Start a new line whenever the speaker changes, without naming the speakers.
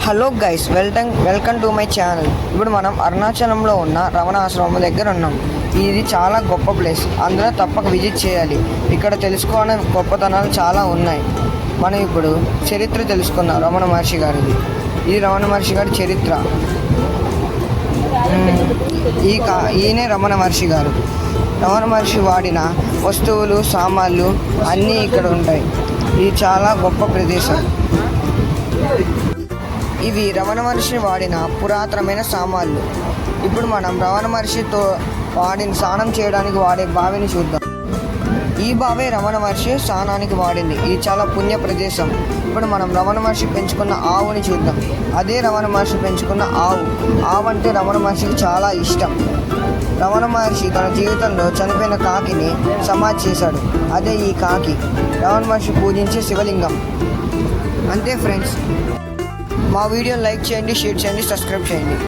Hello guys, welcome to my channel. ఇప్పుడు మనం అరుణాచలంలో ఉన్న రమణ ఆశ్రమం దగ్గర ఉన్నాం. ఇది చాలా గొప్ప ప్లేస్, అందరూ తప్పక విజిట్ చేయాలి. ఇక్కడ తెలుసుకోవడం గొప్పతనాలు చాలా ఉన్నాయి. మనం ఇప్పుడు చరిత్ర తెలుసుకుందాం రమణ మహర్షి గారిది. ఇది రమణ మహర్షి గారి చరిత్ర. ఈయనే రమణ మహర్షి గారు. రమణ మహర్షి వాడిన వస్తువులు, సామాన్లు అన్నీ ఇక్కడ ఉంటాయి. ఇది చాలా గొప్ప ప్రదేశం. ఇవి రమణ మహర్షి వాడిన పురాతనమైన సామాన్లు. ఇప్పుడు మనం రమణ మహర్షితో వాడిన స్నానం చేయడానికి వాడే బావిని చూద్దాం. ఈ బావే రమణ మహర్షి స్నానానికి వాడింది. ఇది చాలా పుణ్య ప్రదేశం. ఇప్పుడు మనం రమణ మహర్షి పెంచుకున్న ఆవుని చూద్దాం. అదే రమణ మహర్షి పెంచుకున్న ఆవు అంటే రమణ మహర్షికి చాలా ఇష్టం. రమణ మహర్షి తన జీవితంలో చనిపోయిన కాకిని సమాధి చేశాడు. అదే ఈ కాకి. రమణ మహర్షి పూజించే శివలింగం. అంతే ఫ్రెండ్స్, మా వీడియోని లైక్ చేయండి, షేర్ చేయండి, సబ్స్క్రైబ్ చేయండి.